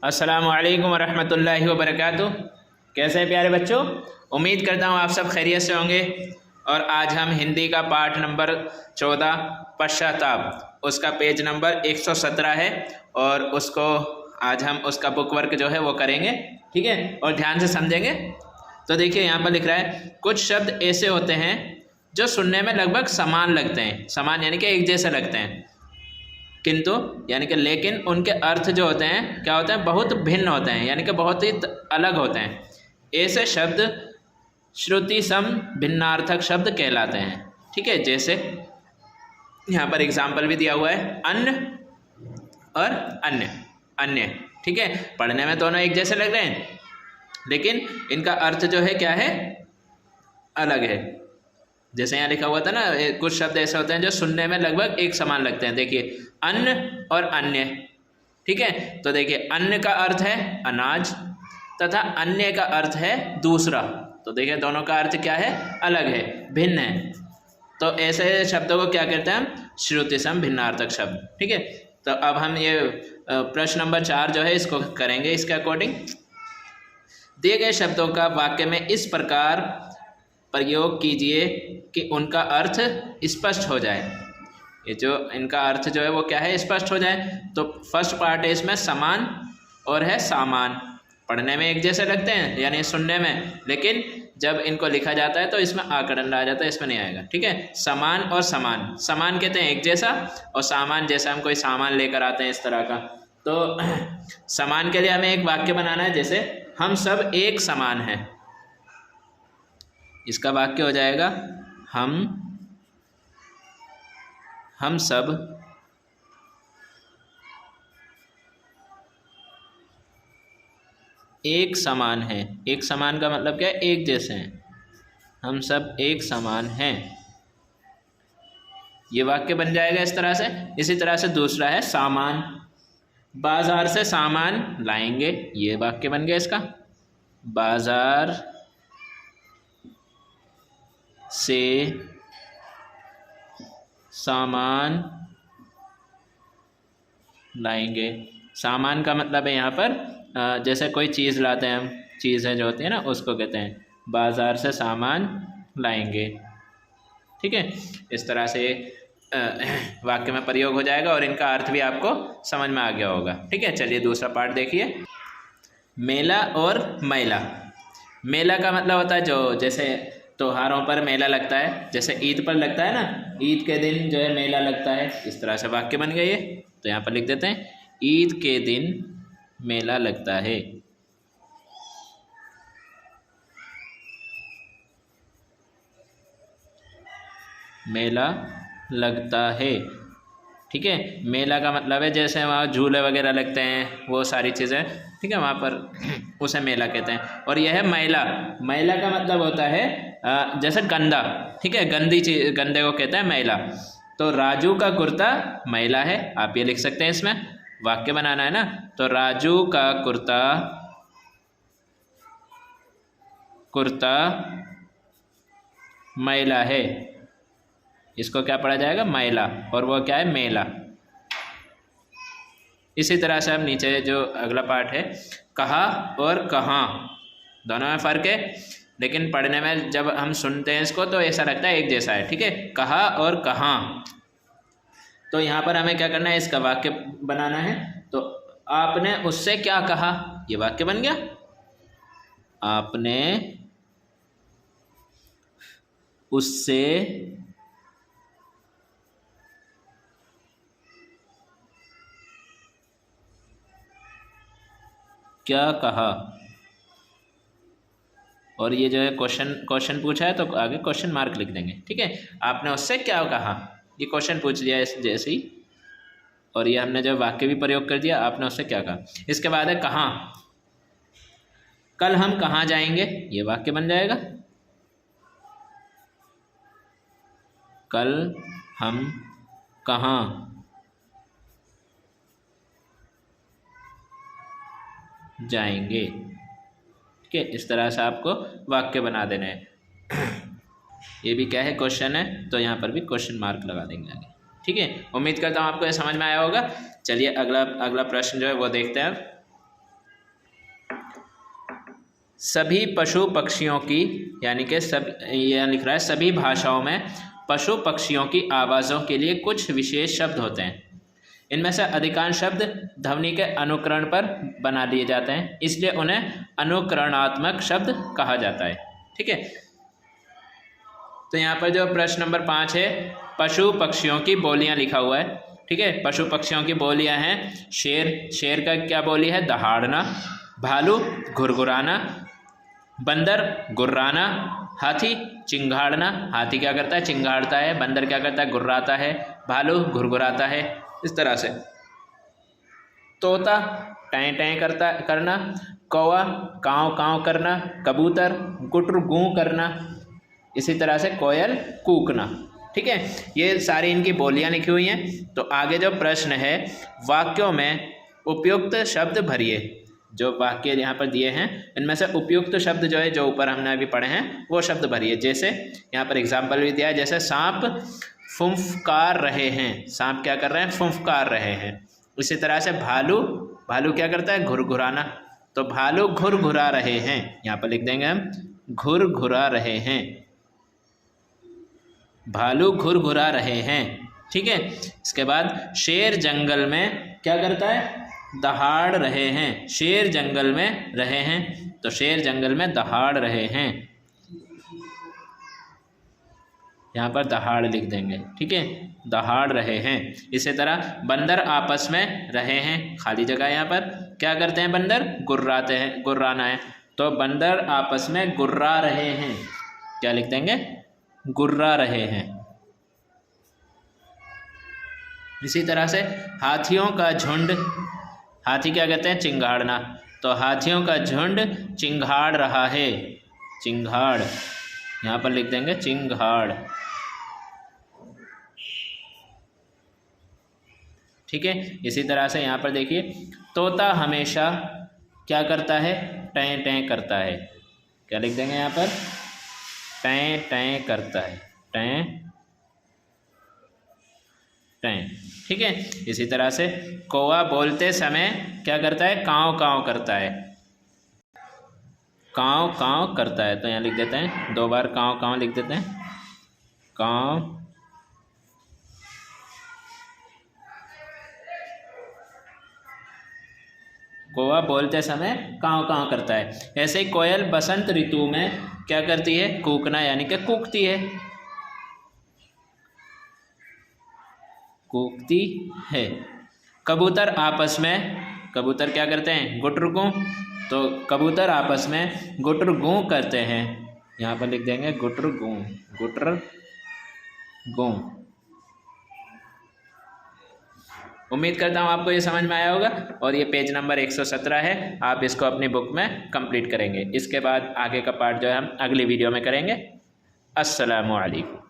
अस्सलामु अलैकुम वरहमतुल्लाहि वबरकातुह। कैसे हैं प्यारे बच्चों? उम्मीद करता हूँ आप सब खैरियत से होंगे। और आज हम हिंदी का पाठ नंबर 14 पश्चाताप, उसका पेज नंबर 117 है और उसको आज हम उसका बुक वर्क जो है वो करेंगे, ठीक है, और ध्यान से समझेंगे। तो देखिए यहाँ पर लिख रहा है, कुछ शब्द ऐसे होते हैं जो सुनने में लगभग समान लगते हैं, समान यानी कि एक जैसे लगते हैं, किंतु यानी कि लेकिन उनके अर्थ जो होते हैं क्या होते हैं, बहुत भिन्न होते हैं, यानी कि बहुत ही अलग होते हैं। ऐसे शब्द श्रुति सम भिन्नार्थक शब्द कहलाते हैं, ठीक है। जैसे यहाँ पर एग्जाम्पल भी दिया हुआ है, अन्न और अन्य, अन्य, ठीक है। पढ़ने में दोनों एक जैसे लग रहे हैं, लेकिन इनका अर्थ जो है क्या है, अलग है। जैसे यहाँ लिखा हुआ था ना, कुछ शब्द ऐसे होते हैं जो सुनने में लगभग एक समान लगते हैं। देखिए, अन्न और अन्य, ठीक है। तो देखिए, अन्न का अर्थ है अनाज तथा अन्य का अर्थ है दूसरा। तो देखिए दोनों का अर्थ क्या है, अलग है, भिन्न है। तो ऐसे शब्दों को क्या कहते हैं हम, श्रुति सम भिन्नार्थक शब्द, ठीक है। तो अब हम ये प्रश्न नंबर 4 जो है इसको करेंगे इसके अकॉर्डिंग। दिए गए शब्दों का वाक्य में इस प्रकार प्रयोग कीजिए कि उनका अर्थ स्पष्ट हो जाए। ये जो इनका अर्थ जो है वो क्या है, स्पष्ट हो जाए। तो फर्स्ट पार्ट है इसमें समान और है सामान। पढ़ने में एक जैसे लगते हैं यानी सुनने में, लेकिन जब इनको लिखा जाता है तो इसमें आकरण आ जाता है, इसमें नहीं आएगा, ठीक है। समान और समान, समान कहते हैं एक जैसा, और सामान जैसा हम कोई सामान लेकर आते हैं इस तरह का। तो समान के लिए हमें एक वाक्य बनाना है, जैसे हम सब एक समान हैं। इसका वाक्य हो जाएगा, हम सब एक समान हैं। एक समान का मतलब क्या है, एक जैसे हैं। हम सब एक समान हैं, ये वाक्य बन जाएगा इस तरह से। इसी तरह से दूसरा है सामान, बाजार से सामान लाएंगे, ये वाक्य बन गया इसका। बाजार से सामान लाएंगे। सामान का मतलब है यहाँ पर जैसे कोई चीज़ लाते हैं हम, चीज़ें जो होती हैं ना उसको कहते हैं बाजार से सामान लाएंगे, ठीक है। इस तरह से वाक्य में प्रयोग हो जाएगा और इनका अर्थ भी आपको समझ में आ गया होगा, ठीक है। चलिए दूसरा पार्ट देखिए, मेला और मैला। मेला का मतलब होता है जो जैसे त्योहारों पर मेला लगता है, जैसे ईद पर लगता है ना, ईद के दिन जो है मेला लगता है। इस तरह से वाक्य बन गई है। तो यहाँ पर लिख देते हैं, ईद के दिन मेला लगता है। मेला लगता है, ठीक है। मेला का मतलब है जैसे वहाँ झूले वगैरह लगते हैं, वो सारी चीज़ें, ठीक है, वहाँ पर उसे मेला कहते हैं। और यह है मैला। मैला का मतलब होता है जैसे गंदा, ठीक है, गंदी चीज, गंदे को कहते हैं मैला। तो राजू का कुर्ता मैला है, आप ये लिख सकते हैं, इसमें वाक्य बनाना है ना। तो राजू का कुर्ता मैला है, इसको क्या पढ़ा जाएगा, मैला, और वो क्या है, मेला। इसी तरह से अब नीचे जो अगला पार्ट है, कहा और कहाँ, दोनों में फ़र्क है, लेकिन पढ़ने में जब हम सुनते हैं इसको तो ऐसा लगता है एक जैसा है, ठीक है। कहा और कहाँ, तो यहाँ पर हमें क्या करना है, इसका वाक्य बनाना है। तो आपने उससे क्या कहा, ये वाक्य बन गया। आपने उससे क्या कहा, और ये जो है क्वेश्चन पूछा है तो आगे क्वेश्चन मार्क लिख देंगे, ठीक है। आपने उससे क्या कहा, ये क्वेश्चन पूछ लिया इस जैसे ही, और ये हमने जो वाक्य भी प्रयोग कर दिया, आपने उससे क्या कहा। इसके बाद है कहाँ, कल हम कहाँ जाएंगे, ये वाक्य बन जाएगा। कल हम कहाँ जाएंगे, ठीक है। इस तरह से आपको वाक्य बना देना है। ये भी क्या है, क्वेश्चन है, तो यहाँ पर भी क्वेश्चन मार्क लगा देंगे आगे, ठीक है। उम्मीद करता हूँ आपको ये समझ में आया होगा। चलिए अगला प्रश्न जो है वो देखते हैं अब। सभी पशु पक्षियों की, यानी कि सब, यह लिख रहा है सभी भाषाओं में पशु पक्षियों की आवाज़ों के लिए कुछ विशेष शब्द होते हैं। इनमें से अधिकांश शब्द ध्वनि के अनुकरण पर बना लिए जाते हैं, इसलिए उन्हें अनुकरणात्मक शब्द कहा जाता है। ठीक है, तो यहाँ पर जो प्रश्न नंबर 5 है, पशु पक्षियों की बोलियाँ लिखा हुआ है। ठीक है, पशु पक्षियों की बोलियाँ हैं शेर, शेर का क्या बोली है? दहाड़ना। भालू घुरघुराना। बंदर गुर्राना। हाथी चिंगाड़ना, हाथी क्या करता है? चिंगाड़ता है। बंदर क्या करता है? गुर्राता है। भालू घुरघुराता है। इस तरह से तोता टैं टैं करना। कौवा काँव काँव करना। कबूतर गुटर गूं करना। इसी तरह से कोयल कूकना। ठीक है, ये सारी इनकी बोलियां लिखी हुई हैं। तो आगे जो प्रश्न है, वाक्यों में उपयुक्त शब्द भरिए। जो वाक्य यहाँ पर दिए हैं इनमें से उपयुक्त शब्द जो है, जो ऊपर हमने अभी पढ़े हैं, वो शब्द भरिए। जैसे यहाँ पर एग्जाम्पल भी दिया है, जैसे सांप फुंफकार रहे हैं। सांप क्या कर रहे हैं? फुंफकार रहे हैं। इसी तरह से भालू, भालू क्या करता है? घुरघुराना। तो भालू घुरघुरा रहे हैं, यहाँ पर लिख देंगे हम घुरघुरा रहे हैं। भालू घुरघुरा रहे हैं। ठीक है, इसके बाद शेर जंगल में क्या करता है? दहाड़ रहे हैं। शेर जंगल में रहे हैं, तो शेर जंगल में दहाड़ रहे हैं, यहाँ पर दहाड़ लिख देंगे। ठीक है, दहाड़ रहे हैं। इसी तरह बंदर आपस में रहे हैं, खाली जगह यहाँ पर क्या करते हैं? बंदर गुर्राते हैं, गुर्राना है, तो बंदर आपस में गुर्रा रहे हैं, क्या लिख देंगे? गुर्रा रहे हैं। इसी तरह से हाथियों का झुंड, हाथी क्या कहते हैं? चिंगाड़ना, तो हाथियों का झुंड चिंगाड़ रहा है, चिंगाड़, यहाँ पर लिख देंगे चिंगाड़। ठीक है, इसी तरह से यहाँ पर देखिए, तोता हमेशा क्या करता है? टैं टैं करता है, क्या लिख देंगे यहाँ पर? टैं टैं करता है, टैं टैं। ठीक है, इसी तरह से कौवा बोलते समय क्या करता है? काँव काँव करता है, काँव काँव करता है, तो यहाँ लिख देते हैं 2 बार काँव काँव लिख देते हैं, काँव। कौवा बोलते समय काँव काँव करता है। ऐसे ही कोयल बसंत ऋतु में क्या करती है? कूकना, यानी कि कूकती है, कूकती है। कबूतर आपस में, कबूतर क्या करते हैं? गुटर गूं, तो कबूतर आपस में गुटर गूं करते हैं, यहाँ पर लिख देंगे गुटर गूं, गुटर गूं। उम्मीद करता हूँ आपको ये समझ में आया होगा, और ये पेज नंबर 117 है, आप इसको अपनी बुक में कंप्लीट करेंगे। इसके बाद आगे का पार्ट जो है हम अगली वीडियो में करेंगे। अस्सलामु अलैकुम।